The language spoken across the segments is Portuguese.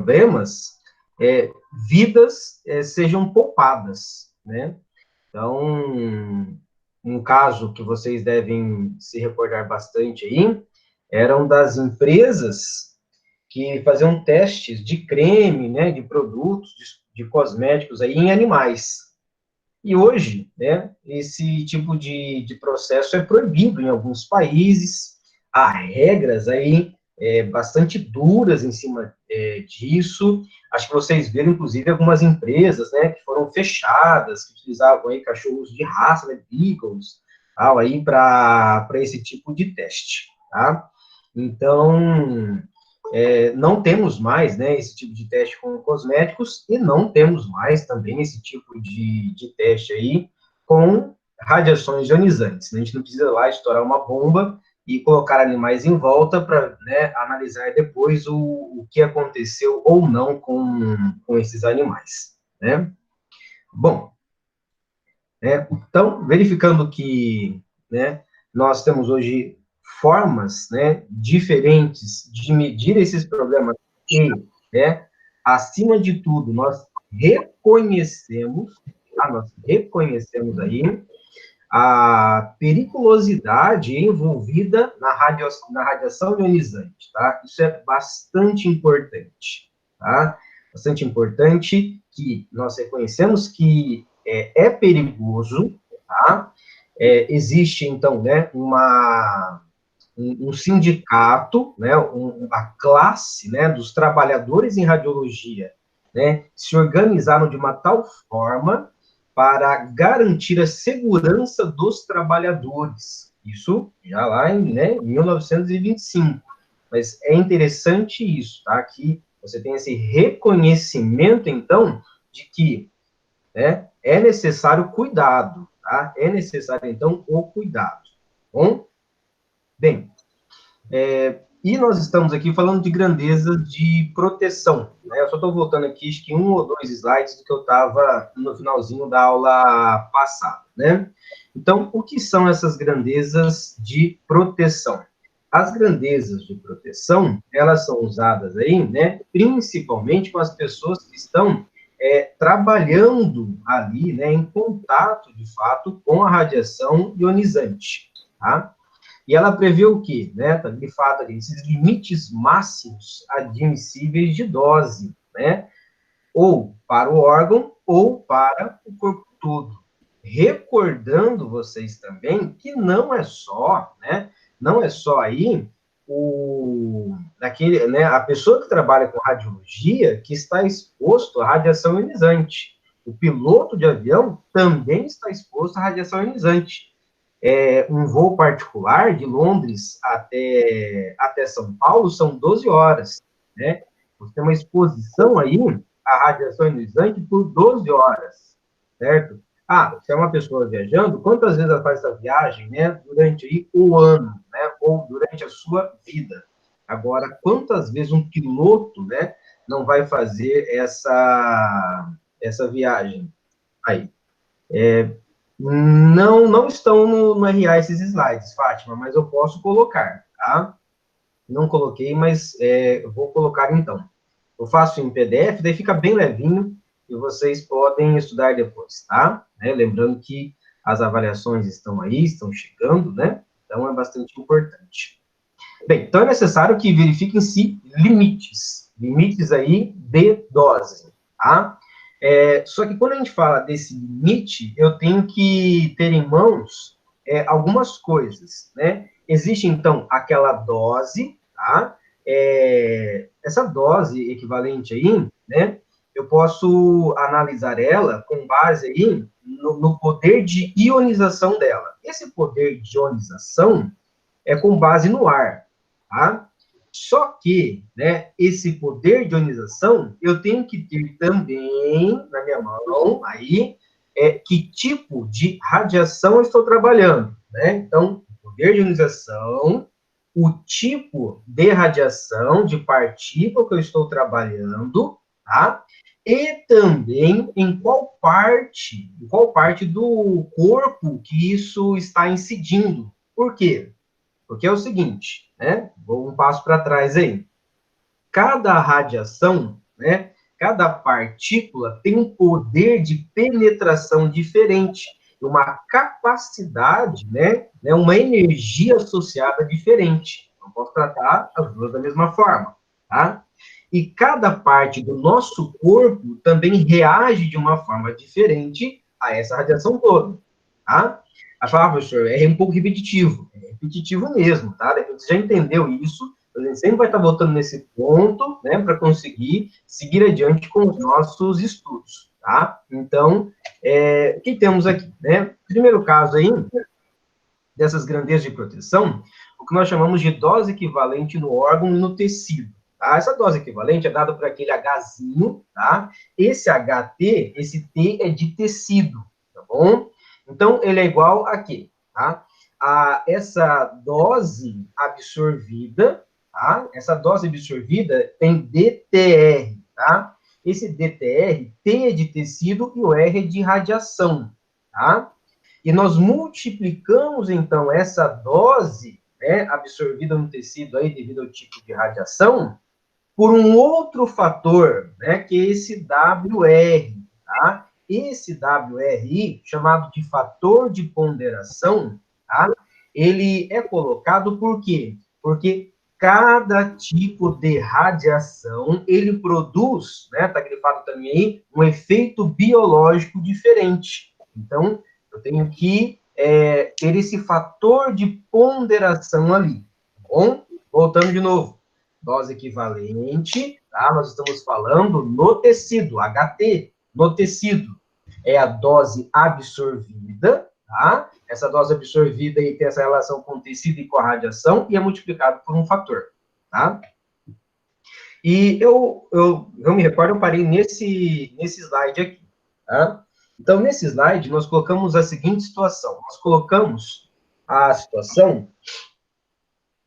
problemas, vidas sejam poupadas, né? Então, um caso que vocês devem se recordar bastante aí, eram das empresas que faziam testes de creme, né, de produtos, de cosméticos aí em animais. E hoje, né, esse tipo de processo é proibido em alguns países, há regras aí bastante duras em cima disso. Acho que vocês viram, inclusive, algumas empresas, né, que foram fechadas, que utilizavam aí cachorros de raça, né, beagles, tal, aí para esse tipo de teste, tá? Então, não temos mais, né, esse tipo de teste com cosméticos e não temos mais também esse tipo de teste aí com radiações ionizantes, né? A gente não precisa lá estourar uma bomba e colocar animais em volta para, né, analisar depois o que aconteceu ou não com esses animais, né? Bom, então, verificando que, né, nós temos hoje formas, né, diferentes de medir esses problemas e, né, acima de tudo, nós reconhecemos aí a periculosidade envolvida na radiação ionizante, tá? Isso é bastante importante, tá? Bastante importante que nós reconhecemos que é perigoso, tá? Existe, então, né, um sindicato, né, a classe, né, dos trabalhadores em radiologia, né, se organizaram de uma tal forma para garantir a segurança dos trabalhadores. Isso já lá em, né, 1925. Mas é interessante isso, tá? Que você tem esse reconhecimento, então, de que, né, é necessário cuidado, tá? É necessário, então, o cuidado. Bom, bem, e nós estamos aqui falando de grandeza de proteção, né? Eu só estou voltando aqui, acho que um ou dois slides do que eu estava no finalzinho da aula passada, né? Então, o que são essas grandezas de proteção? As grandezas de proteção, elas são usadas aí, né, principalmente com as pessoas que estão trabalhando ali, né, em contato, de fato, com a radiação ionizante, tá? E ela prevê o quê? Né? Está grifado ali, esses limites máximos admissíveis de dose, né? Ou para o órgão, ou para o corpo todo. Recordando vocês também que não é só, né? Não é só aí né, a pessoa que trabalha com radiologia que está exposto à radiação ionizante. O piloto de avião também está exposto à radiação ionizante. Um voo particular de Londres até São Paulo são 12 horas, né? Você tem uma exposição aí à radiação ionizante por 12 horas, certo? Se é uma pessoa viajando, quantas vezes ela faz essa viagem, né, durante aí o ano, né, ou durante a sua vida? Agora, quantas vezes um piloto, né, não vai fazer essa viagem aí? Não estão no RA esses slides, Fátima, mas eu posso colocar, tá? Não coloquei, mas eu vou colocar então. Eu faço em PDF, daí fica bem levinho e vocês podem estudar depois, tá? Lembrando que as avaliações estão aí, estão chegando, né? Então é bastante importante. Bem, então é necessário que verifiquem-se limites aí de dose, tá? Só que quando a gente fala desse limite, eu tenho que ter em mãos algumas coisas, né? Existe, então, aquela dose, tá? Essa dose equivalente aí, né? Eu posso analisar ela com base aí no poder de ionização dela. Esse poder de ionização é com base no ar, tá? Só que, né, esse poder de ionização, eu tenho que ter também na minha mão aí que tipo de radiação eu estou trabalhando, né? Então, poder de ionização, o tipo de radiação, de partícula que eu estou trabalhando, tá? E também em qual parte do corpo que isso está incidindo. Por quê? Porque é o seguinte, né? Vou um passo para trás aí. Cada radiação, né? Cada partícula tem um poder de penetração diferente, uma capacidade, né? Uma energia associada diferente. Não posso tratar as duas da mesma forma, tá? E cada parte do nosso corpo também reage de uma forma diferente a essa radiação toda, tá? A palavra, professor, é um pouco repetitivo. É repetitivo mesmo, tá? Você já entendeu isso, a gente sempre vai estar voltando nesse ponto, né, para conseguir seguir adiante com os nossos estudos, tá? Então, o que temos aqui, né? Primeiro caso aí, dessas grandezas de proteção, o que nós chamamos de dose equivalente no órgão e no tecido. Tá? Essa dose equivalente é dada por aquele Hzinho, tá? Esse HT, esse T é de tecido, tá bom? Então, ele é igual a quê? Tá? Essa dose absorvida, tá? Essa dose absorvida tem DTR, tá? Esse DTR, T é de tecido e o R é de radiação, tá? E nós multiplicamos, então, essa dose, né, absorvida no tecido aí devido ao tipo de radiação, por um outro fator, né, que é esse WR, tá? Esse WRI, chamado de fator de ponderação, tá? Ele é colocado por quê? Porque cada tipo de radiação, ele produz, né, tá grifado também aí, um efeito biológico diferente. Então, eu tenho que ter esse fator de ponderação ali, tá bom? Voltando de novo. Dose equivalente, tá? Nós estamos falando no tecido, HT, no tecido. É a dose absorvida, tá? Essa dose absorvida aí tem essa relação com o tecido e com a radiação e é multiplicado por um fator, tá? E eu me recordo, eu parei nesse slide aqui, tá? Então, nesse slide, nós colocamos a seguinte situação. Nós colocamos a situação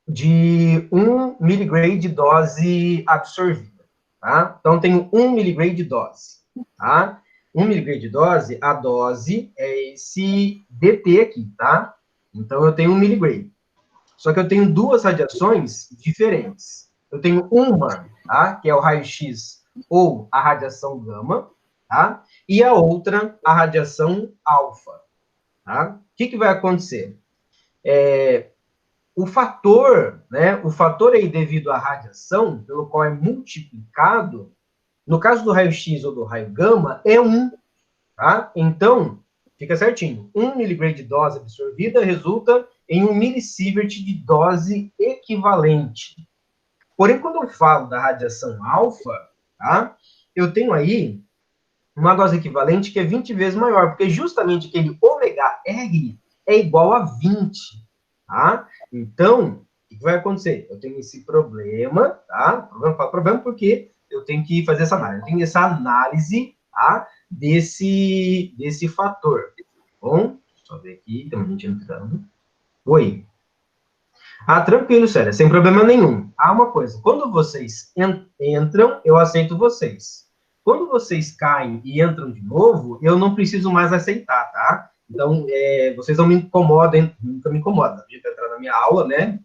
de 1 miligrade de dose absorvida, tá? Então, tenho 1 miligrade de dose, tá? 1 miligrade de dose, a dose é esse DT aqui, tá? Então, eu tenho 1 miligrade. Só que eu tenho duas radiações diferentes. Eu tenho uma, tá? Que é o raio-x ou a radiação gama, tá? E a outra, a radiação alfa, tá? O que vai acontecer? O fator, né? O fator aí devido à radiação, pelo qual é multiplicado, no caso do raio-x ou do raio gama, é 1, tá? Então, fica certinho. 1 miligrama de dose absorvida resulta em 1 milisievert de dose equivalente. Porém, quando eu falo da radiação alfa, tá? Eu tenho aí uma dose equivalente que é 20 vezes maior, porque justamente aquele ômega R é igual a 20, tá? Então, o que vai acontecer? Eu tenho esse problema, tá? Problema porque eu tenho que fazer essa análise. Eu tenho essa análise, tá? Desse fator. Bom, só ver aqui, tem uma gente entrando. Oi. Tranquilo, Célia, sem problema nenhum. Uma coisa, quando vocês entram, eu aceito vocês. Quando vocês caem e entram de novo, eu não preciso mais aceitar, tá? Então, vocês não me incomodem, nunca me incomodam. De entrar na minha aula, né?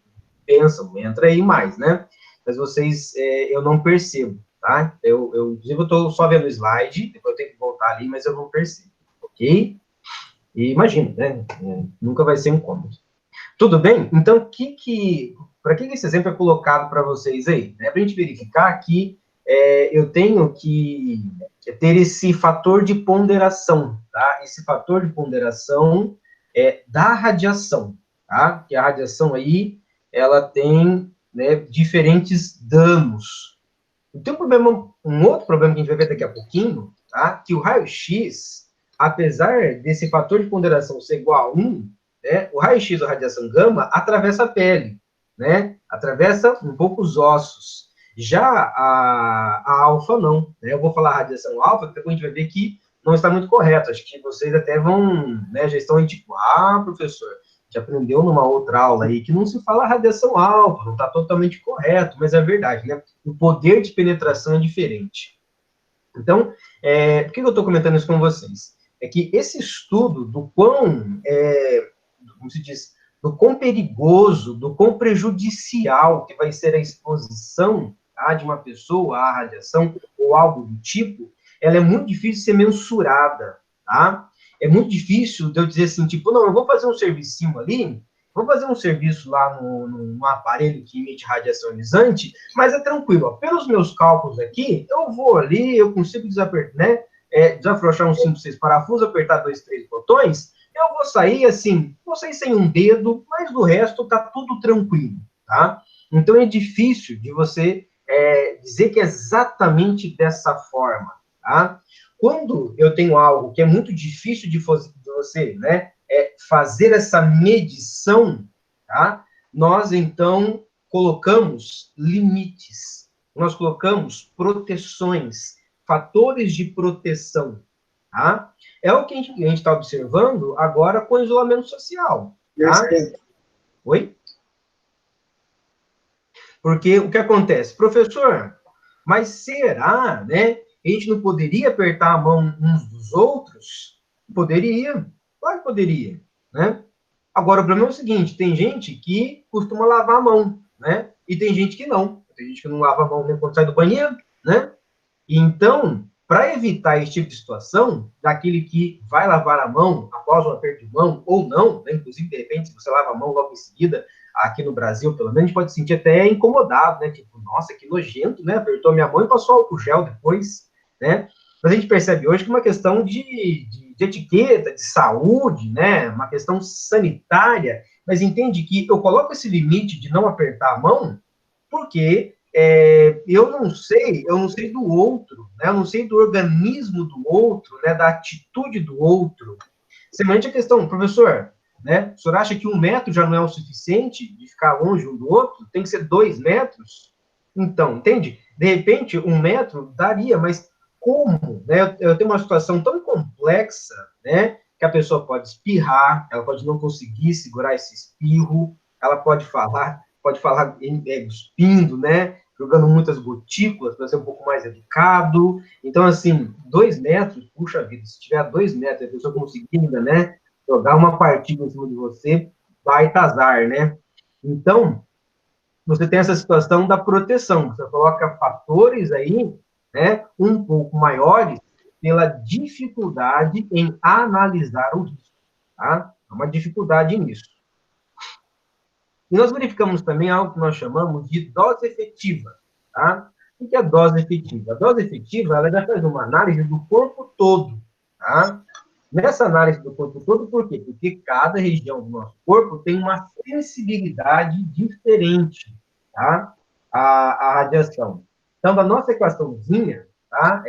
Pensam, entra aí mais, né? Mas vocês, eu não percebo, tá? Inclusive, eu estou só vendo o slide, depois eu tenho que voltar ali, mas eu não percebo, ok? E imagina, né? Nunca vai ser incômodo. Tudo bem? Então, para que esse exemplo é colocado para vocês aí? Para a gente verificar que eu tenho que ter esse fator de ponderação, tá? Esse fator de ponderação da radiação, tá? Que a radiação aí, ela tem, né, diferentes danos. Tem um outro problema que a gente vai ver daqui a pouquinho, tá? Que o raio-x, apesar desse fator de ponderação ser igual a 1, né, o raio-x ou radiação gama atravessa a pele, né? Atravessa um pouco os ossos. Já a alfa não, né? Eu vou falar radiação alfa, porque depois a gente vai ver que não está muito correto. Acho que vocês até vão, né, já estão aí tipo, professor, já aprendeu numa outra aula aí que não se fala radiação alfa, não está totalmente correto, mas é verdade, né? O poder de penetração é diferente. Então, por que eu estou comentando isso com vocês? É que esse estudo do quão, como se diz, do quão perigoso, do quão prejudicial que vai ser a exposição tá, de uma pessoa à radiação ou algo do tipo, ela é muito difícil de ser mensurada, tá? É muito difícil de eu dizer assim, tipo, não, eu vou fazer um servicinho ali, vou fazer um serviço lá no aparelho que emite radiação ionizante, mas é tranquilo, ó, pelos meus cálculos aqui, eu vou ali, eu consigo né, desafrouxar uns 5, 6 parafusos, apertar 2, 3 botões, eu vou sair assim, vou sair sem um dedo, mas do resto tá tudo tranquilo, tá? Então é difícil de você dizer que é exatamente dessa forma, tá? Quando eu tenho algo que é muito difícil de você, né, fazer essa medição, tá? Nós então colocamos limites, nós colocamos proteções, fatores de proteção, tá? É o que a gente está observando agora com o isolamento social, tá? Oi? Porque o que acontece? Professor, mas será, né? A gente não poderia apertar a mão uns dos outros? Poderia, claro que poderia, né? Agora, o problema é o seguinte, tem gente que costuma lavar a mão, né? E tem gente que não. Tem gente que não lava a mão nem quando sai do banheiro, né? Então, para evitar esse tipo de situação, daquele que vai lavar a mão após um aperto de mão ou não, né? Inclusive, de repente, se você lava a mão logo em seguida, aqui no Brasil, pelo menos, a gente pode se sentir até incomodado, né? Tipo, nossa, que nojento, né? Apertou minha mão e passou álcool gel depois, né? Mas a gente percebe hoje que é uma questão de etiqueta, de saúde, né? Uma questão sanitária, mas entende que eu coloco esse limite de não apertar a mão porque eu não sei do outro, né? Eu não sei do organismo do outro, né? Da atitude do outro. Semelhante à questão, professor, né? O senhor acha que 1 metro já não é o suficiente de ficar longe um do outro? Tem que ser 2 metros? Então, entende? De repente, 1 metro daria, mas como? Né? Eu tenho uma situação tão complexa, né? Que a pessoa pode espirrar, ela pode não conseguir segurar esse espirro, ela pode falar cuspindo, né? Jogando muitas gotículas para ser um pouco mais educado. Então, assim, 2 metros, puxa vida, se tiver a 2 metros, a pessoa conseguir ainda, né? Jogar uma partícula em cima de você, vai azar, né? Então, você tem essa situação da proteção. Você coloca fatores aí, né? Um pouco maiores pela dificuldade em analisar o risco, tá? É uma dificuldade nisso. E nós verificamos também algo que nós chamamos de dose efetiva, tá? O que é dose efetiva? A dose efetiva, ela já faz uma análise do corpo todo, tá? Nessa análise do corpo todo, por quê? Porque cada região do nosso corpo tem uma sensibilidade diferente, tá? A radiação. Então, da nossa equaçãozinha, tá?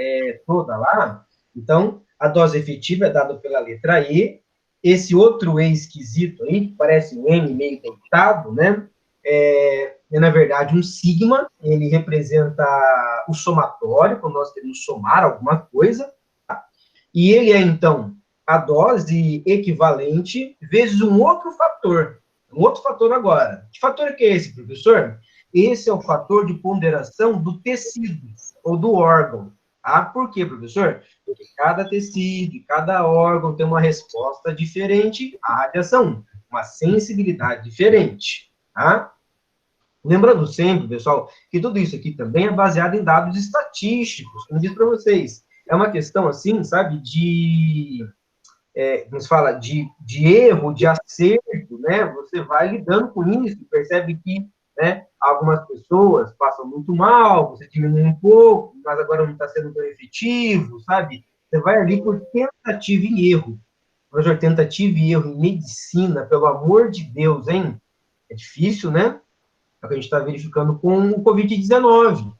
Toda lá, então, a dose efetiva é dada pela letra E, esse outro E esquisito aí, que parece um M meio deitado, né? Na verdade, um sigma, ele representa o somatório, quando nós queremos somar alguma coisa, tá? E ele é, então, a dose equivalente vezes um outro fator agora. Que fator que é esse, professor? Esse é o fator de ponderação do tecido, ou do órgão. Ah, por quê, professor? Porque cada tecido e cada órgão tem uma resposta diferente à radiação, uma sensibilidade diferente, tá? Lembrando sempre, pessoal, que tudo isso aqui também é baseado em dados estatísticos, como eu disse para vocês. É uma questão, assim, sabe, como se fala, de erro, de acerto, né? Você vai lidando com isso, percebe que, né, algumas pessoas passam muito mal, você diminui um pouco, mas agora não está sendo tão efetivo, sabe? Você vai ali por tentativa e erro. Professor, tentativa e erro em medicina, pelo amor de Deus, hein? É difícil, né? É o que a gente está verificando com o Covid-19,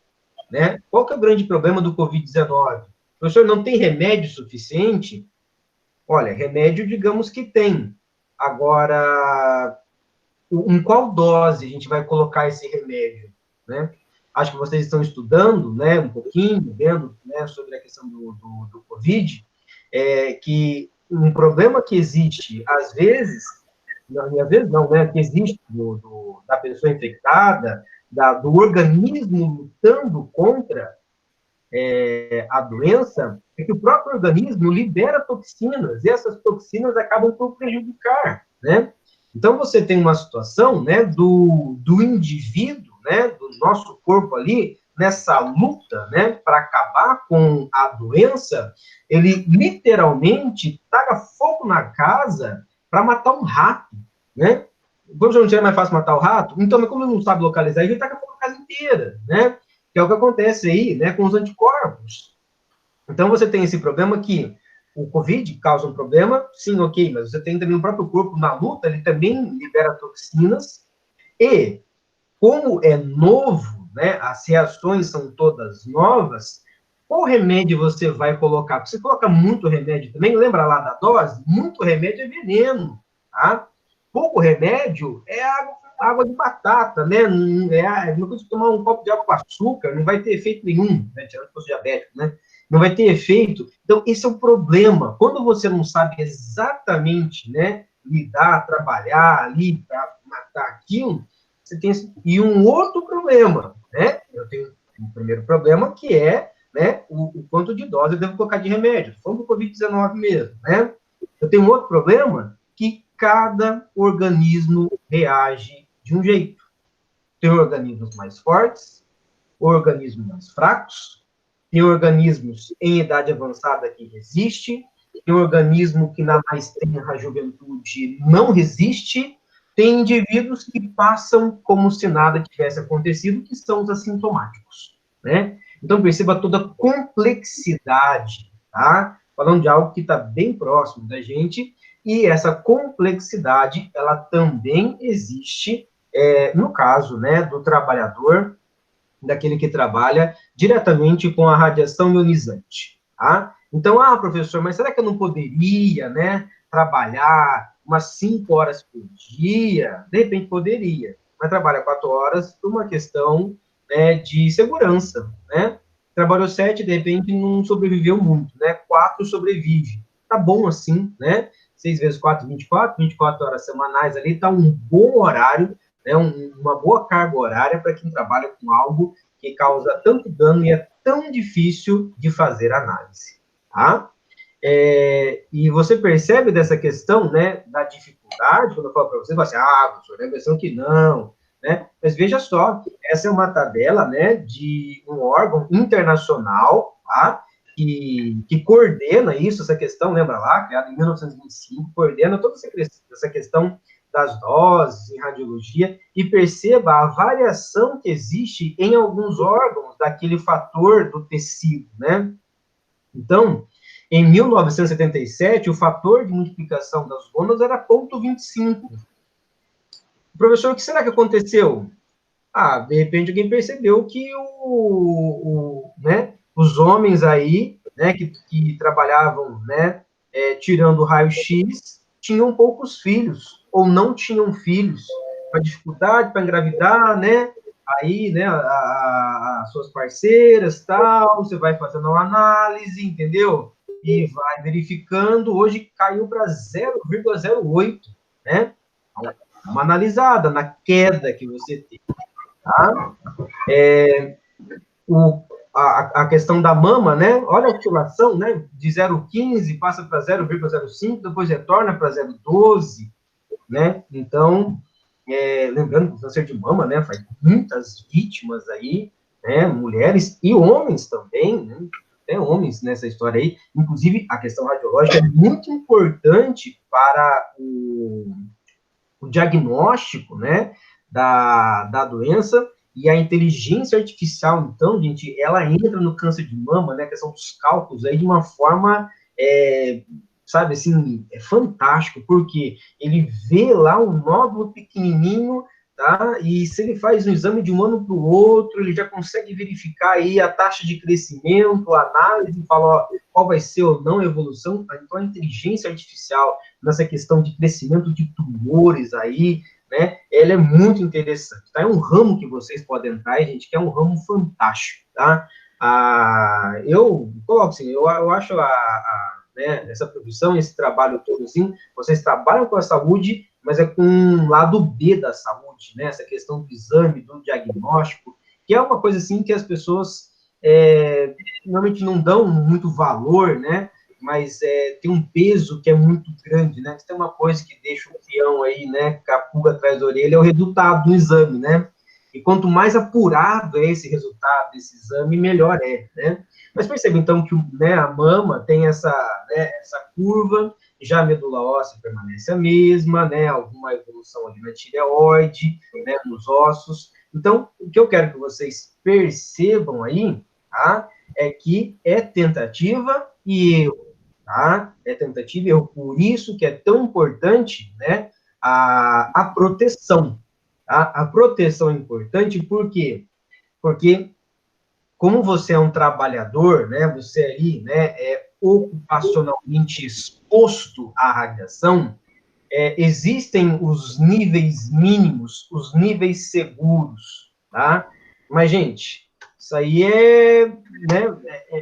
né? Qual que é o grande problema do Covid-19? Professor, não tem remédio suficiente? Olha, remédio, digamos que tem. Agora, em qual dose a gente vai colocar esse remédio, né? Acho que vocês estão estudando, né, um pouquinho, vendo, né, sobre a questão do Covid, que um problema que existe, às vezes não, né, que existe da pessoa infectada, do organismo lutando contra a doença, é que o próprio organismo libera toxinas, e essas toxinas acabam por prejudicar, né? Então, você tem uma situação, né, do indivíduo, né, do nosso corpo ali, nessa luta, né, para acabar com a doença, ele literalmente taca fogo na casa para matar um rato, né? Como já não é mais fácil matar o rato, então, como ele não sabe localizar, ele taca fogo na casa inteira, né? Que é o que acontece aí, né, com os anticorpos. Então, você tem esse problema que o Covid causa um problema, sim, ok, mas você tem também o próprio corpo na luta, ele também libera toxinas, e como é novo, né, as reações são todas novas, qual remédio você vai colocar? Porque você coloca muito remédio também, lembra lá da dose? Muito remédio é veneno, tá? Pouco remédio é água de batata, né? É uma coisa de tomar um copo de água com açúcar, não vai ter efeito nenhum, né? Tirando que fosse diabético, né? Não vai ter efeito. Então, esse é o problema. Quando você não sabe exatamente, né, lidar, trabalhar ali para matar aquilo, você tem e um outro problema, né? Eu tenho um primeiro problema que é, né, o quanto de dose eu devo colocar de remédio. Falando do Covid-19 mesmo, né? Eu tenho um outro problema que cada organismo reage de um jeito. Tem organismos mais fortes, organismos mais fracos, tem organismos em idade avançada que resiste, tem organismo que na mais tenra juventude não resiste, tem indivíduos que passam como se nada tivesse acontecido, que são os assintomáticos, né? Então, perceba toda a complexidade, tá? Falando de algo que está bem próximo da gente, e essa complexidade, ela também existe, no caso, né, do trabalhador, daquele que trabalha diretamente com a radiação ionizante, tá? Então, professor, mas será que eu não poderia, né, trabalhar umas 5 horas por dia? De repente poderia, mas trabalha 4 horas por uma questão, né, de segurança, né? Trabalhou 7, de repente não sobreviveu muito, né? 4 sobrevive. Tá bom assim, né? 6 vezes 4, 24 horas semanais ali, tá um bom horário, né, uma boa carga horária para quem trabalha com algo que causa tanto dano e é tão difícil de fazer análise, tá? E você percebe dessa questão, né, da dificuldade, quando eu falo para você, você fala assim, professor, é a impressão que não, né? Mas veja só, essa é uma tabela, né, de um órgão internacional, tá? Que coordena isso, essa questão, lembra lá, criado em 1925, coordena toda essa questão das doses em radiologia, e perceba a variação que existe em alguns órgãos daquele fator do tecido, né? Então, em 1977, o fator de multiplicação das gônadas era 0,25. Professor, o que será que aconteceu? De repente alguém percebeu que né, os homens aí, né, que trabalhavam, né, tirando o raio-x, tinham poucos filhos, ou não tinham filhos, uma dificuldade para engravidar, né, aí, né, as suas parceiras, tal, você vai fazendo uma análise, entendeu? E vai verificando, hoje caiu para 0,08, né? Uma analisada na queda que você tem. Tá? A questão da mama, né? Olha a oscilação, né? De 0,15 passa para 0,05, depois retorna para 0,12, né? Então, lembrando que o câncer de mama, né? Faz muitas vítimas aí, né? Mulheres e homens também, né? Até homens nessa história aí. Inclusive, a questão radiológica é muito importante para o diagnóstico, né, da doença, e a inteligência artificial, então, gente, ela entra no câncer de mama, né, a questão dos cálculos aí de uma forma, sabe, assim, é fantástico, porque ele vê lá um nódulo pequenininho, tá, e se ele faz um exame de um ano para o outro, ele já consegue verificar aí a taxa de crescimento, a análise, fala, ó, qual vai ser ou não a evolução. Então, a inteligência artificial nessa questão de crescimento de tumores aí, né, ela é muito interessante, tá? É um ramo que vocês podem entrar, gente, que é um ramo fantástico, tá? Eu coloco assim, eu acho né, essa profissão, esse trabalho todo, assim, vocês trabalham com a saúde, mas é com um lado B da saúde, né, essa questão do exame, do diagnóstico, que é uma coisa, assim, que as pessoas normalmente não dão muito valor, né, mas tem um peso que é muito grande, né? Tem uma coisa que deixa o peão aí, né, com a pulga atrás da orelha, é o resultado do exame, né? E quanto mais apurado é esse resultado desse exame, melhor é, né? Mas perceba, então, que né, a mama tem essa, né, essa curva, já a medula óssea permanece a mesma, né? Alguma evolução ali na tireoide, né, nos ossos. Então, o que eu quero que vocês percebam aí, tá? É que é tentativa e erro, tá? É tentativa e erro. Por isso que é tão importante, né, a proteção, tá? A proteção é importante, por quê? Porque como você é um trabalhador, né, você ali, né, é ocupacionalmente exposto à radiação, existem os níveis mínimos, os níveis seguros, tá? Mas, gente, isso aí né,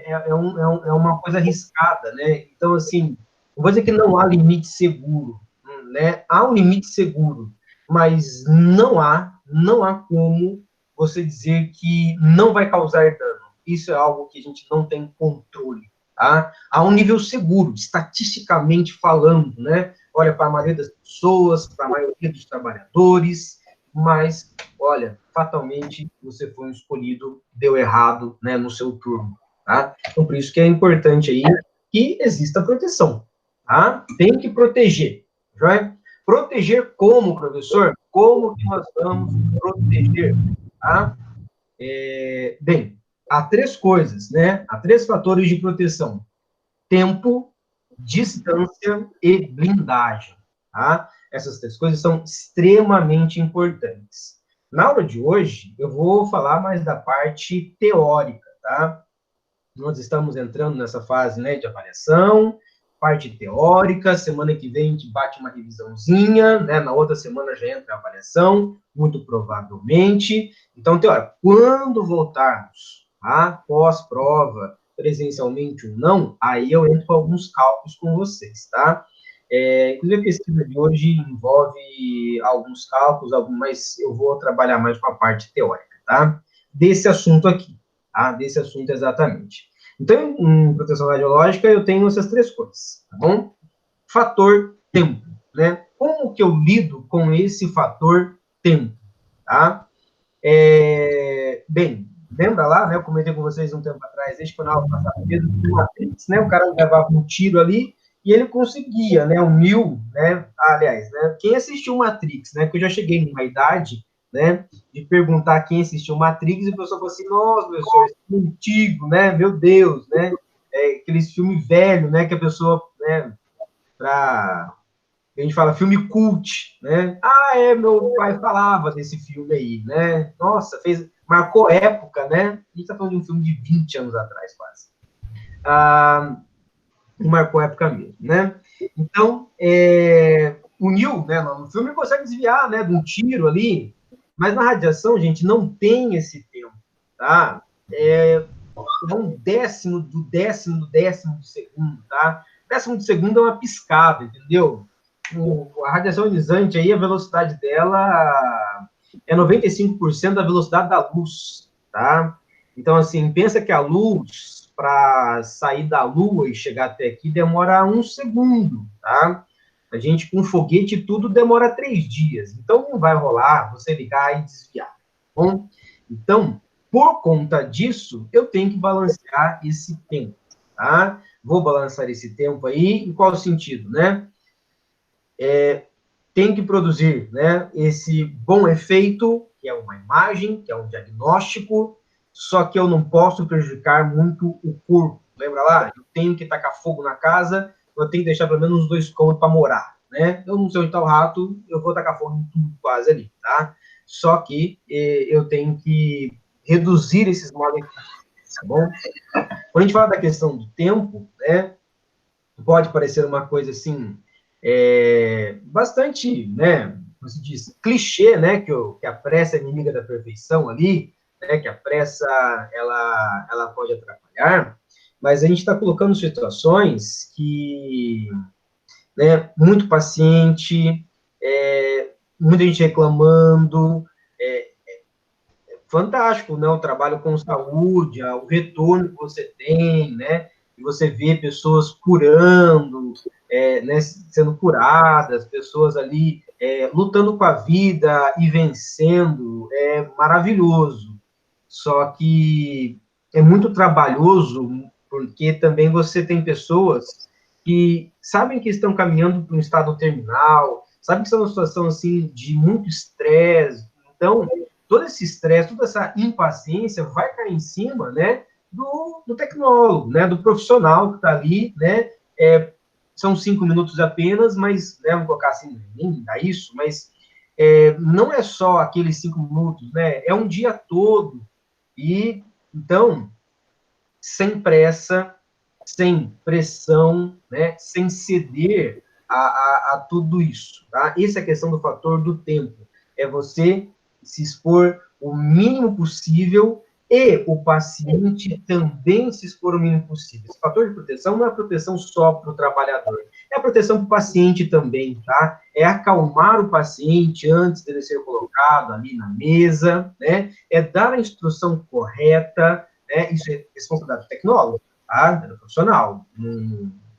é uma coisa arriscada, né? Então, assim, não vou dizer que não há limite seguro, né? Há um limite seguro, mas não há como você dizer que não vai causar dano. Isso é algo que a gente não tem controle, tá? Há um nível seguro, estatisticamente falando, né? Olha, para a maioria das pessoas, para a maioria dos trabalhadores, mas, olha, fatalmente você foi um escolhido, deu errado, né, no seu turno, tá? Então, por isso que é importante aí que exista proteção, tá? Tem que proteger, já. Proteger como, professor? Como que nós vamos proteger, tá? Bem, há três coisas, né? Há três fatores de proteção: tempo, distância e blindagem, tá? Essas três coisas são extremamente importantes. Na aula de hoje, eu vou falar mais da parte teórica, tá? Nós estamos entrando nessa fase, né, de avaliação, parte teórica. Semana que vem a gente bate uma revisãozinha, né? Na outra semana já entra a avaliação, muito provavelmente. Então, teórica, quando voltarmos, tá? Pós-prova, presencialmente ou não, aí eu entro com alguns cálculos com vocês, tá? Inclusive, a pesquisa de hoje envolve alguns cálculos, mas eu vou trabalhar mais com a parte teórica, tá? Desse assunto aqui, tá? Desse assunto exatamente. Então, em proteção radiológica, eu tenho essas três coisas, tá bom? Fator tempo, né? Como que eu lido com esse fator tempo, tá? Bem, lembra lá, né? Eu comentei com vocês um tempo atrás, desde que eu na aula passada mesmo, do Matrix, né? O cara levava um tiro ali e ele conseguia, né? O Neo, né? Aliás, né? Quem assistiu Matrix, né? Porque eu já cheguei numa idade, né? De perguntar quem assistiu Matrix e o pessoal falou assim: nossa, professor, esse filme antigo, né? Meu Deus, né? Aqueles filmes velhos, né? Que a pessoa, né? A gente fala filme cult, né? Meu pai falava desse filme aí, né? Nossa, marcou época, né? A gente tá falando de um filme de 20 anos atrás, quase. Marcou época mesmo, né? Então, o Neo, né, no filme, ele consegue desviar, né, de um tiro ali, mas na radiação, gente, não tem esse tempo, tá? É um décimo do décimo do décimo de segundo, tá? Décimo de segundo é uma piscada, entendeu? A radiação ionizante aí, a velocidade dela é 95% da velocidade da luz, tá? Então, assim, pensa que a luz, para sair da Lua e chegar até aqui, demora 1 segundo, tá? A gente, com foguete e tudo, demora 3 dias. Então, não vai rolar você ligar e desviar, tá bom? Então, por conta disso, eu tenho que balancear esse tempo, tá? Vou balancear esse tempo aí, em qual sentido, né? Tem que produzir, né, esse bom efeito, que é uma imagem, que é um diagnóstico, só que eu não posso prejudicar muito o corpo. Lembra lá? Eu tenho que tacar fogo na casa, eu tenho que deixar pelo menos uns 2 cômodos para morar, né? Eu não sei onde está o rato, eu vou tacar fogo em tudo quase ali, tá? Só que eu tenho que reduzir esses malefícios, tá bom? Quando a gente fala da questão do tempo, né, pode parecer uma coisa assim, bastante, né, como se diz, clichê, né, que a pressa é inimiga da perfeição ali, né, que a pressa, ela pode atrapalhar, mas a gente está colocando situações que, né, muito paciente, muita gente reclamando, fantástico, né, o trabalho com saúde, o retorno que você tem, né, e você vê pessoas curando, né, sendo curadas, pessoas ali lutando com a vida e vencendo, é maravilhoso. Só que é muito trabalhoso, porque também você tem pessoas que sabem que estão caminhando para um estado terminal, sabem que estão numa situação assim de muito estresse. Então, todo esse estresse, toda essa impaciência vai cair em cima, né, do tecnólogo, né, do profissional que está ali, né, são 5 minutos apenas, mas, né, vamos colocar assim, nem dá isso, mas não é só aqueles 5 minutos, né, é um dia todo, e, então, sem pressa, sem pressão, né, sem ceder a tudo isso, tá? Essa é a questão do fator do tempo. É você se expor o mínimo possível e o paciente também se expor o mínimo possível. Esse fator de proteção não é proteção só para o trabalhador, é a proteção para o paciente também, tá? É acalmar o paciente antes dele ser colocado ali na mesa, né? É dar a instrução correta, né? Isso é responsabilidade do tecnólogo, tá? Do profissional.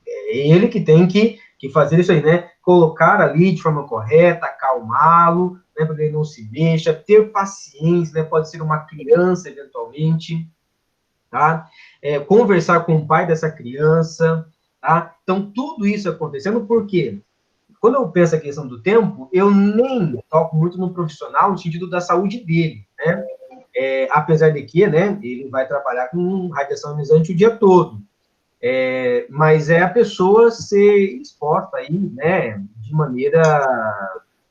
É ele que tem que fazer isso aí, né? Colocar ali de forma correta, acalmá-lo, né? Para que ele não se mexa, ter paciência, né? Pode ser uma criança, eventualmente, tá? Conversar com o pai dessa criança, tá? Então, tudo isso acontecendo, por quê? Quando eu penso a questão do tempo, eu nem toco muito no profissional no sentido da saúde dele, né? Apesar de que, né, ele vai trabalhar com radiação ionizante o dia todo. Mas é a pessoa ser exposta aí, né, de maneira,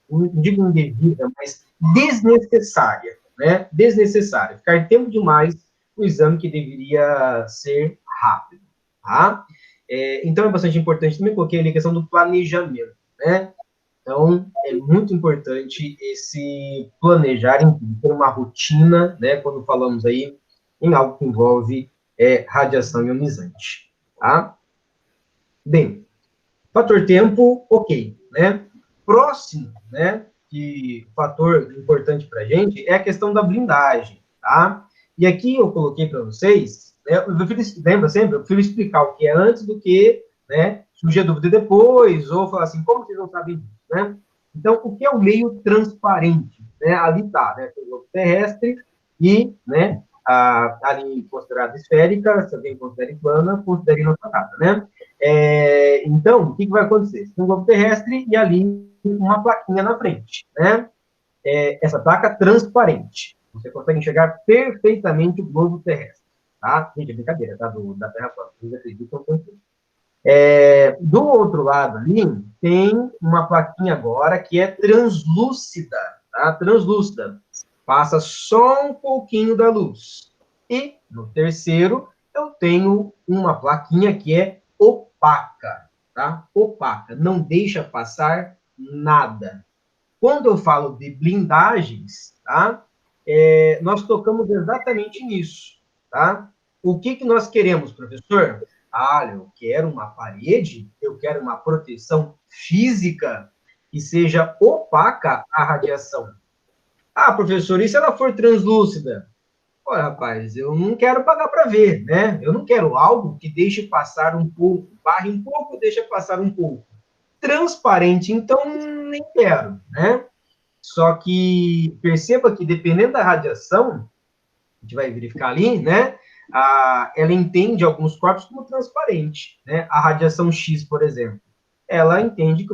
não digo indevida, mas desnecessária, né, desnecessária. Ficar tempo demais no exame que deveria ser rápido, tá? Então, é bastante importante, também coloquei ali a questão do planejamento, né? Então, é muito importante esse planejar, ter uma rotina, né, quando falamos aí em algo que envolve radiação ionizante, tá? Bem, fator tempo, ok, né? Próximo, né, que fator importante para a gente é a questão da blindagem, tá? E aqui eu coloquei para vocês, né, lembra sempre, eu prefiro explicar o que é antes do que, né, surgir a dúvida depois, ou falar assim, como vocês não sabem disso, né? Então, o que é o meio transparente? Né? Ali está, né, o globo terrestre e, né, ali considerada esférica, se alguém considere plana, considere não quadrada, né? Então, o que vai acontecer? Tem um globo terrestre e ali uma plaquinha na frente, né? Essa placa transparente. Você consegue enxergar perfeitamente o globo terrestre, tá? Gente, é brincadeira, tá? Da Terra plana. Vocês acreditam que do outro lado ali, tem uma plaquinha agora que é translúcida, tá? Translúcida. Passa só um pouquinho da luz. E, no terceiro, eu tenho uma plaquinha que é opaca, tá? Opaca, não deixa passar nada. Quando eu falo de blindagens, tá? Nós tocamos exatamente nisso, tá? O que nós queremos, professor? Eu quero uma parede, eu quero uma proteção física que seja opaca à radiação. Professor, e se ela for translúcida? Olha, rapaz, eu não quero pagar para ver, né? Eu não quero algo que deixe passar um pouco, barre um pouco, deixa passar um pouco. Transparente, então, nem quero, né? Só que perceba que, dependendo da radiação, a gente vai verificar ali, né? Ela entende alguns corpos como transparente, né? A radiação X, por exemplo, ela entende que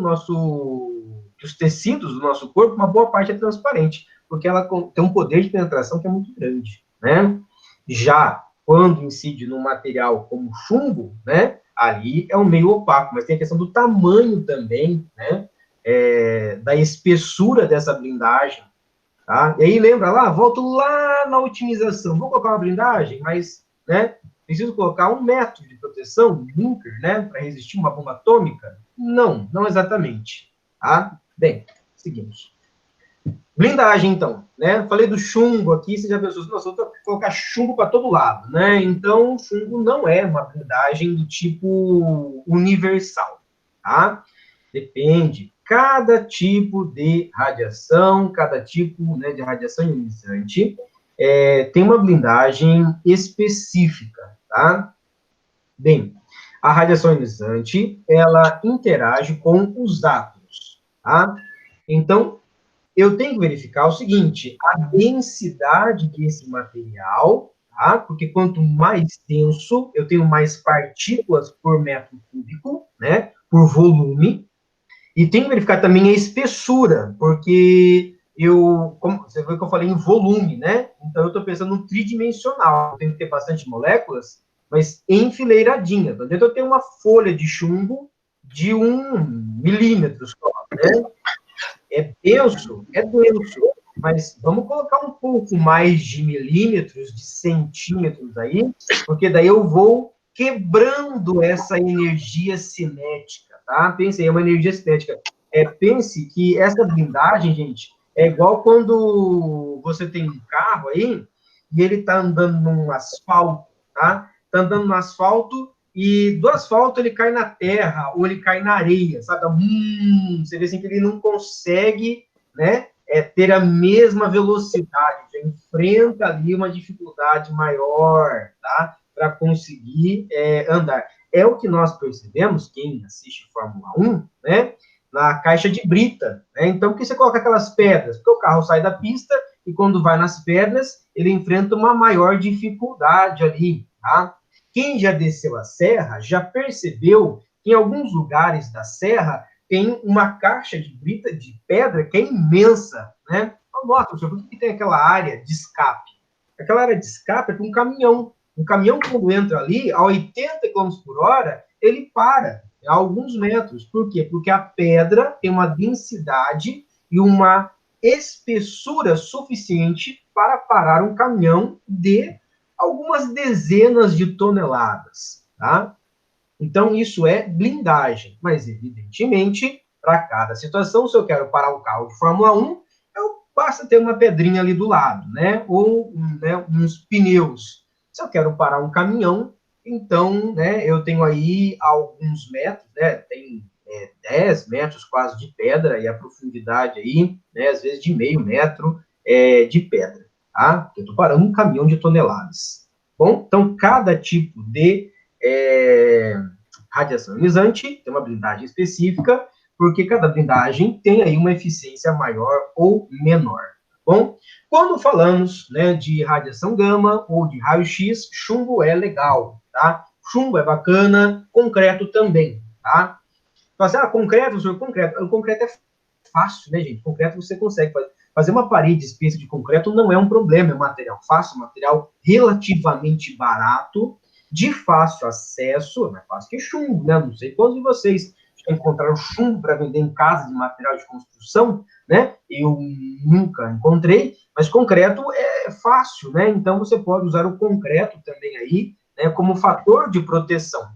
que os tecidos do nosso corpo, uma boa parte é transparente, porque ela tem um poder de penetração que é muito grande, né? Já quando incide num material como chumbo, né? Ali é um meio opaco, mas tem a questão do tamanho também, né? Da espessura dessa blindagem, tá? E aí, lembra lá, volto lá na otimização. Vou colocar uma blindagem, mas, né, preciso colocar um método de proteção, um bunker, né, para resistir uma bomba atômica? Não, não exatamente, tá? Bem, seguimos. Blindagem, então, né? Falei do chumbo aqui, você já pensou, nossa, eu vou colocar chumbo para todo lado, né? Então, chumbo não é uma blindagem do tipo universal, tá? Depende. Cada tipo de radiação, cada tipo, né, de radiação ionizante, tem uma blindagem específica, tá? Bem, a radiação ionizante, ela interage com os átomos, tá? Então, eu tenho que verificar o seguinte, a densidade desse material, tá? Porque quanto mais denso, eu tenho mais partículas por metro cúbico, né? Por volume. E tem que verificar também a espessura, porque como você viu que eu falei em volume, né? Então eu estou pensando no tridimensional. Eu tenho que ter bastante moléculas, mas enfileiradinhas. Dentro eu tenho uma folha de chumbo de 1 milímetro só, né? É denso, mas vamos colocar um pouco mais de milímetros, de centímetros aí, porque daí eu vou quebrando essa energia cinética, tá? Pense aí, é uma energia cinética. Pense que essa blindagem, gente, é igual quando você tem um carro aí e ele está andando num asfalto, tá? Está andando no asfalto e do asfalto ele cai na terra ou ele cai na areia, sabe? Você vê assim que ele não consegue, né, ter a mesma velocidade, já enfrenta ali uma dificuldade maior, tá? Para conseguir andar. É o que nós percebemos, quem assiste Fórmula 1, né? Na caixa de brita, né? Então, por que você coloca aquelas pedras? Porque o carro sai da pista e quando vai nas pedras, ele enfrenta uma maior dificuldade ali, tá? Quem já desceu a serra já percebeu que em alguns lugares da serra tem uma caixa de brita de pedra que é imensa, né? Nossa, por que tem aquela área de escape? Aquela área de escape é para um caminhão. Um caminhão, quando entra ali, a 80 km por hora, ele para a alguns metros. Por quê? Porque a pedra tem uma densidade e uma espessura suficiente para parar um caminhão de algumas dezenas de toneladas, tá? Então, isso é blindagem. Mas, evidentemente, para cada situação, se eu quero parar um carro de Fórmula 1, eu basta ter uma pedrinha ali do lado, né? Ou uns pneus. Se eu quero parar um caminhão, então, né, eu tenho aí alguns metros, né? Tem 10 metros quase de pedra e a profundidade aí, né, às vezes de meio metro de pedra, tá? Eu estou parando um caminhão de toneladas. Bom, então, cada tipo de radiação ionizante tem uma blindagem específica, porque cada blindagem tem aí uma eficiência maior ou menor. Bom, quando falamos, né, de radiação gama ou de raio-x, chumbo é legal, tá? Chumbo é bacana, concreto também, tá? Fala assim, concreto, senhor, concreto. O concreto é fácil, né, gente? Concreto você consegue fazer uma parede espessa de concreto não é um problema, é um material fácil, material relativamente barato, de fácil acesso, não é fácil que chumbo, né? Não sei quantos de vocês já encontraram chumbo para vender em casa de material de construção, né? Eu nunca encontrei, mas concreto é fácil, né? Então você pode usar o concreto também aí, né, como fator de proteção.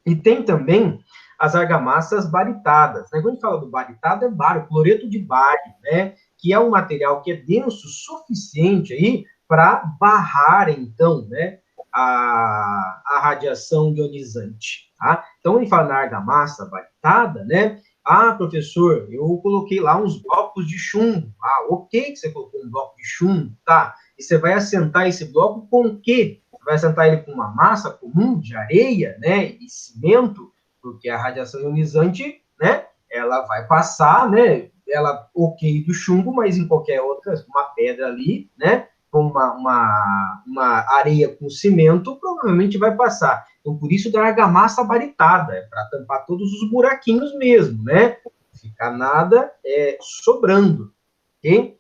E tem também as argamassas baritadas, né? Quando a gente fala do baritado, é bário, cloreto de bário, né? Que é um material que é denso o suficiente aí para barrar, então, né, a radiação ionizante, tá? Então, a gente fala na argamassa baritada, né? Ah, professor, eu coloquei lá uns blocos de chumbo. Ah, ok que você colocou um bloco de chumbo, tá? E você vai assentar esse bloco com o quê? Vai assentar ele com uma massa comum de areia, né, e cimento, porque a radiação ionizante, né, ela vai passar, né, ela ok do chumbo, mas em qualquer outra, uma pedra ali, né, uma areia com cimento, provavelmente vai passar. Então, por isso da argamassa baritada, é para tampar todos os buraquinhos mesmo, né, não ficar nada sobrando, ok?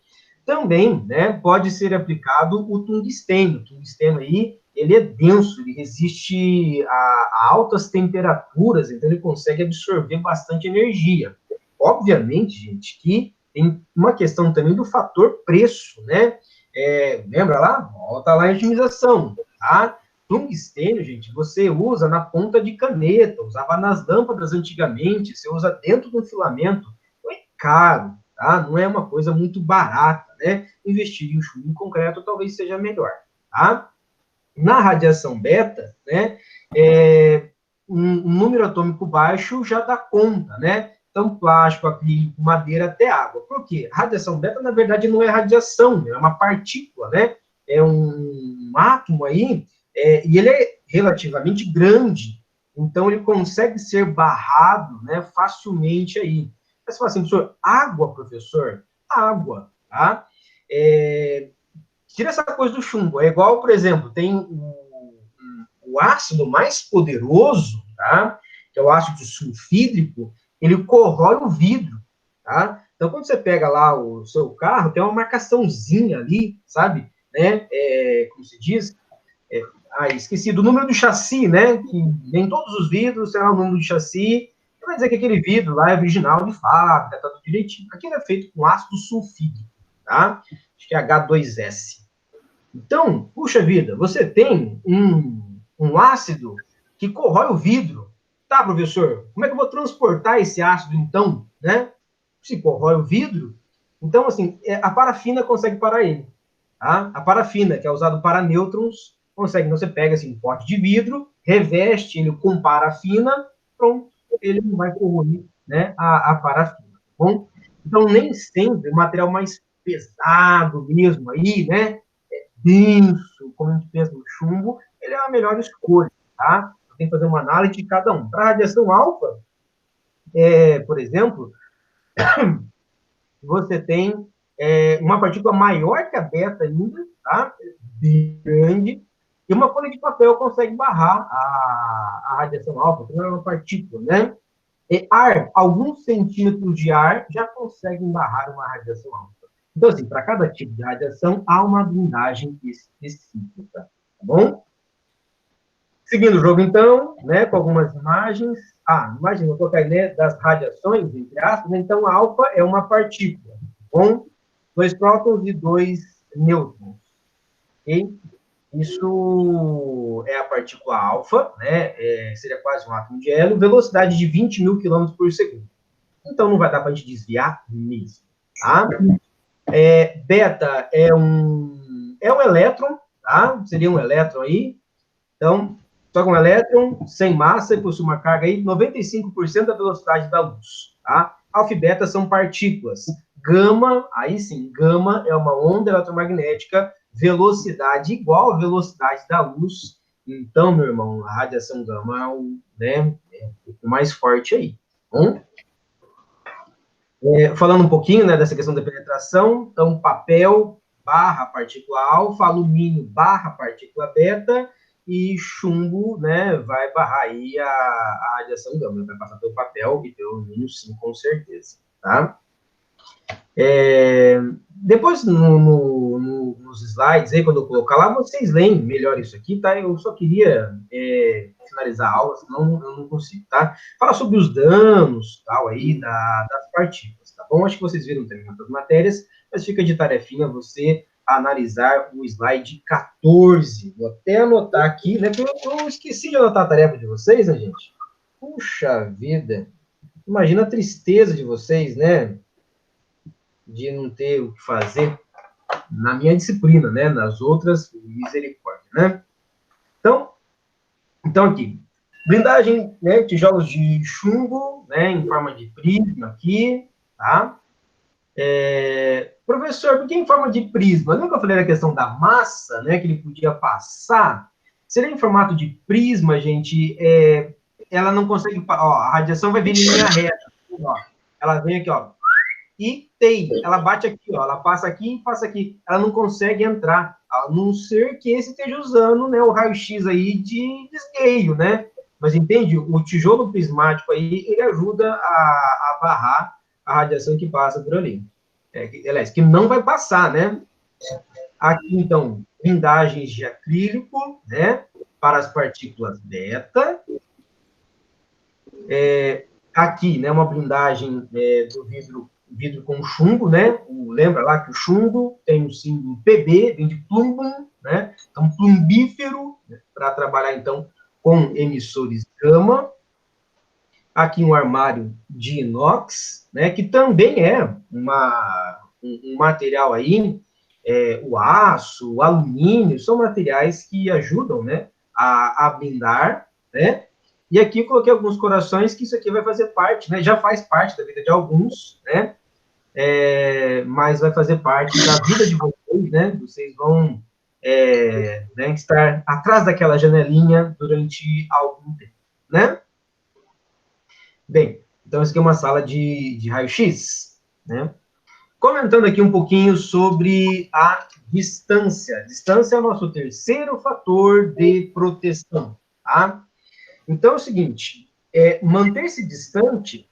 Também, né, pode ser aplicado o tungstênio. O tungstênio aí, ele é denso, ele resiste a altas temperaturas, então ele consegue absorver bastante energia. Obviamente, gente, que tem uma questão também do fator preço, né? Lembra lá? Volta lá a otimização, tá? Tungstênio, gente, você usa na ponta de caneta, usava nas lâmpadas antigamente, você usa dentro do filamento. Então é caro, tá? Não é uma coisa muito barata, né? Investir em chumbo em concreto talvez seja melhor, tá? Na radiação beta, né, um número atômico baixo já dá conta, né? Então, plástico, acrílico, madeira, até água. Por quê? Radiação beta, na verdade, não é radiação, é uma partícula, né? É um átomo aí, e ele é relativamente grande, então ele consegue ser barrado, né, facilmente aí. Aí você fala assim, professor, água, professor? Água, tá? Tira essa coisa do chumbo. É igual, por exemplo, tem o ácido mais poderoso, tá? Que é o ácido sulfídrico, ele corrói o vidro, tá? Então, quando você pega lá o seu carro, tem uma marcaçãozinha ali, sabe? Né? Como se diz? Esqueci do número do chassi, né? Que em todos os vidros tem lá o número do chassi, que vai dizer que aquele vidro lá é original de fábrica, tá tudo direitinho. Aquilo é feito com ácido sulfídrico, tá? Acho que é H2S. Então, puxa vida, você tem um ácido que corrói o vidro. Tá, professor, como é que eu vou transportar esse ácido, então, né? Se corrói o vidro, então, assim, a parafina consegue parar ele, tá? A parafina, que é usada para nêutrons, consegue. Então, você pega, assim, um pote de vidro, reveste ele com parafina, pronto, ele não vai corroer, né, a parafina, tá bom? Então, nem sempre o material mais pesado mesmo aí, né, denso, como a gente pensa no chumbo, ele é a melhor escolha, tá? Tem que fazer uma análise de cada um. Para a radiação alfa, por exemplo, você tem uma partícula maior que a beta ainda, tá? Bem grande, e uma folha de papel consegue barrar a radiação alfa, que não é uma partícula, né? Ar, alguns centímetros de ar já conseguem barrar uma radiação alfa. Então, assim, para cada tipo de radiação, há uma blindagem específica, tá bom? Seguindo o jogo, então, né, com algumas imagens. Imagina, eu coloquei, né, das radiações, entre aspas, então a alfa é uma partícula, com 2 prótons e 2 nêutrons, ok? Isso é a partícula alfa, né, seria quase um átomo de hélio, velocidade de 20 mil quilômetros por segundo. Então, não vai dar para a gente desviar mesmo, tá? Beta é um elétron, tá? Seria um elétron aí. Então, só que um elétron sem massa e possui uma carga aí 95% da velocidade da luz, tá? Alfa e beta são partículas. Gama, aí sim, gama é uma onda eletromagnética, velocidade igual à velocidade da luz. Então, meu irmão, a radiação gama é o mais forte aí, tá bom? Falando um pouquinho, né, dessa questão da penetração, então, papel barra partícula alfa, alumínio barra partícula beta, e chumbo, né, vai barrar aí a radiação gama, vai passar pelo papel e pelo alumínio, sim, com certeza, tá? Depois, nos slides aí, quando eu colocar lá, vocês leem melhor isso aqui, tá? Eu só queria finalizar a aula, senão eu não consigo, tá? Fala sobre os danos, tal, aí, das partículas, tá bom? Acho que vocês viram também nas matérias, mas fica de tarefinha você analisar o slide 14. Vou até anotar aqui, né? Porque eu esqueci de anotar a tarefa de vocês, né, gente? Puxa vida! Imagina a tristeza de vocês, né? De não ter o que fazer na minha disciplina, né? Nas outras, misericórdia, né? Então aqui, blindagem, né? Tijolos de chumbo, né? Em forma de prisma aqui, tá? Professor, por que em forma de prisma? Lembra que eu falei da questão da massa, né? Que ele podia passar? Se ele é em formato de prisma, gente, ela não consegue... Ó, a radiação vai vir em linha reta. Ó, ela vem aqui, ó. E ela bate aqui, ó, ela passa aqui e passa aqui. Ela não consegue entrar, a não ser que esse esteja usando, né, o raio-x aí de desgueio, né? Mas entende? O tijolo prismático aí, ele ajuda a barrar a radiação que passa por ali. Aliás, que não vai passar, né? Aqui, então, blindagens de acrílico, né? Para as partículas beta. Aqui, né, uma blindagem do vidro com chumbo, né? Lembra lá que o chumbo tem o símbolo PB, vem de plumbum, né? Então, plumbífero, né, para trabalhar, então, com emissores gama. Aqui um armário de inox, né? Que também é um material aí, o aço, o alumínio, são materiais que ajudam, né? A blindar, né? E aqui eu coloquei alguns corações que isso aqui vai fazer parte, né? Já faz parte da vida de alguns, né? Mas vai fazer parte da vida de vocês, né? Vocês vão né, estar atrás daquela janelinha durante algum tempo, né? Bem, então Então, isso aqui é uma sala de raio-x, né? Comentando aqui um pouquinho sobre a distância. Distância é o nosso terceiro fator de proteção, tá? Então, é o seguinte, manter-se distante,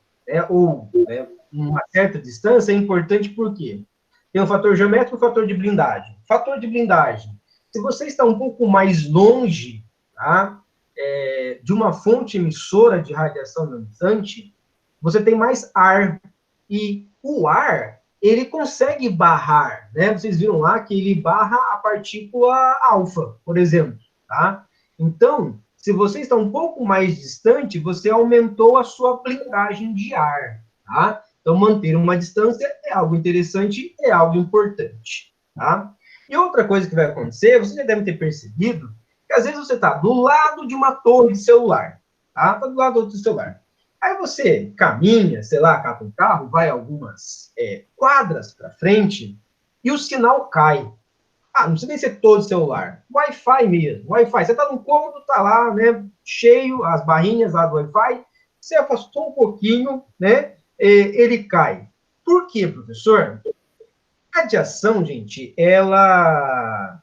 uma certa distância é importante porque tem o fator geométrico e o fator de blindagem. Fator de blindagem, se você está um pouco mais longe, tá, de uma fonte emissora de radiação ionizante, você tem mais ar. E o ar, ele consegue barrar, né? Vocês viram lá que ele barra a partícula alfa, por exemplo, tá? Então, se você está um pouco mais distante, você aumentou a sua blindagem de ar, tá? Então, manter uma distância é algo interessante, é algo importante, tá? E outra coisa que vai acontecer, vocês já devem ter percebido, que às vezes você está do lado de uma torre de celular, tá? Está do lado do celular. Aí você caminha, sei lá, cata um carro, vai algumas quadras para frente e o sinal cai. Ah, não precisa nem ser todo celular. Wi-Fi mesmo, Wi-Fi. Você está no cômodo, está lá, né, cheio, as barrinhas lá do Wi-Fi, você afastou um pouquinho, né, ele cai. Por quê, professor? A radiação, gente, ela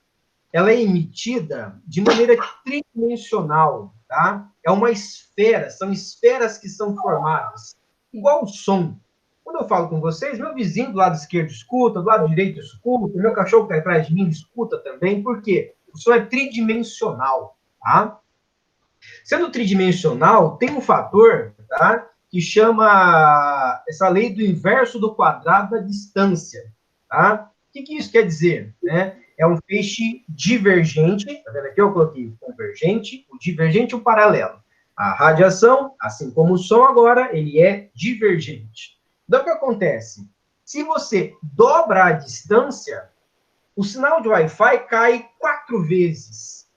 é emitida de maneira tridimensional, tá? É uma esfera, são esferas que são formadas, igual o som. Quando eu falo com vocês, meu vizinho do lado esquerdo escuta, do lado direito escuta, meu cachorro que está atrás de mim escuta também, por quê? O som é tridimensional, tá? Sendo tridimensional, tem um fator, tá? Que chama essa lei do inverso do quadrado da distância, tá? O que isso quer dizer, né? É um feixe divergente, tá vendo aqui? Eu coloquei o convergente, o divergente e o paralelo. A radiação, assim como o som agora, ele é divergente. Então, o que acontece? Se você dobra a distância, o sinal de Wi-Fi cai 4 vezes.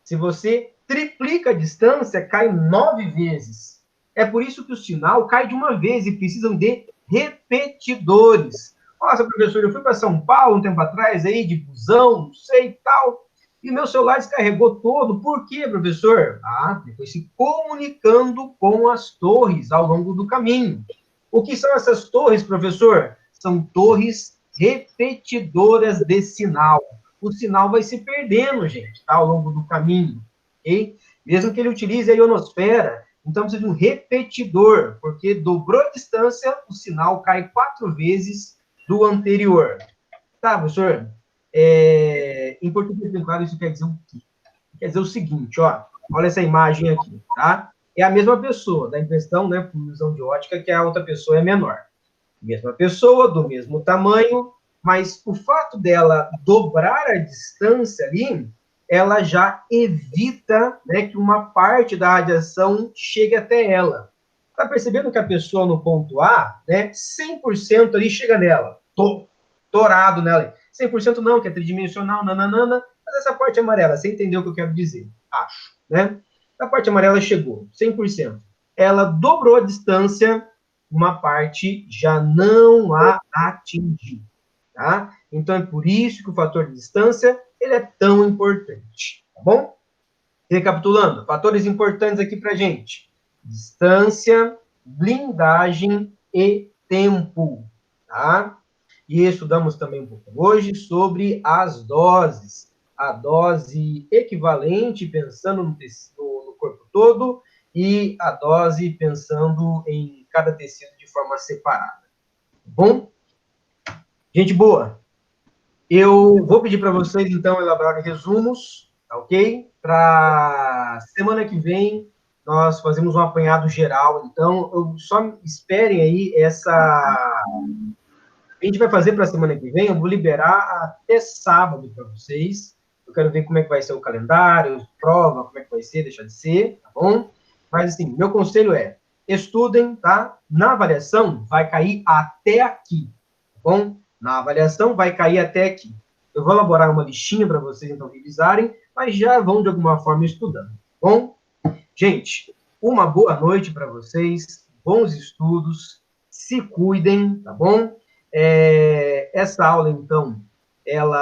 Se você triplica a distância, cai 9 vezes. É por isso que o sinal cai de uma vez e precisam de repetidores. Nossa, professor, eu fui para São Paulo um tempo atrás, aí, de busão, não sei e tal, e meu celular descarregou todo. Por quê, professor? Ah, depois se comunicando com as torres ao longo do caminho. O que são essas torres, professor? São torres repetidoras de sinal. O sinal vai se perdendo, gente, tá, ao longo do caminho, ok? Mesmo que ele utilize a ionosfera, então precisa de um repetidor, porque dobrou a distância, o sinal cai 4 vezes do anterior. Tá, professor? Em português bem claro, isso quer dizer o quê? Quer dizer o seguinte, ó, olha essa imagem aqui, tá? É a mesma pessoa, dá a impressão, né, por ilusão de ótica, que a outra pessoa é menor. Mesma pessoa, do mesmo tamanho, mas o fato dela dobrar a distância ali, ela já evita, né, que uma parte da radiação chegue até ela. Tá percebendo que a pessoa no ponto A, né, 100% ali chega nela, torado nela. 100% não, que é tridimensional, nananana, mas essa parte amarela, você entendeu o que eu quero dizer? Acho, né? A parte amarela chegou, 100%. Ela dobrou a distância, uma parte já não a atingiu, tá? Então, é por isso que o fator de distância, ele é tão importante, tá bom? Recapitulando, fatores importantes aqui pra gente. Distância, blindagem e tempo, tá? E estudamos também um pouco hoje sobre as doses. A dose equivalente, pensando no corpo todo, e a dose pensando em cada tecido de forma separada. Bom? Gente boa, eu vou pedir para vocês, então, elaborarem resumos, tá ok? Para semana que vem, nós fazemos um apanhado geral. Então, só esperem aí essa... A gente vai fazer para a semana que vem, eu vou liberar até sábado para vocês. Eu quero ver como é que vai ser o calendário, prova, como é que vai ser, deixa de ser, tá bom? Mas, assim, meu conselho é, estudem, tá? Na avaliação, vai cair até aqui, tá bom? Na avaliação, vai cair até aqui. Eu vou elaborar uma listinha para vocês, então, revisarem, mas já vão, de alguma forma, estudando, tá bom? Gente, uma boa noite para vocês, bons estudos, se cuidem, tá bom? Essa aula, então, ela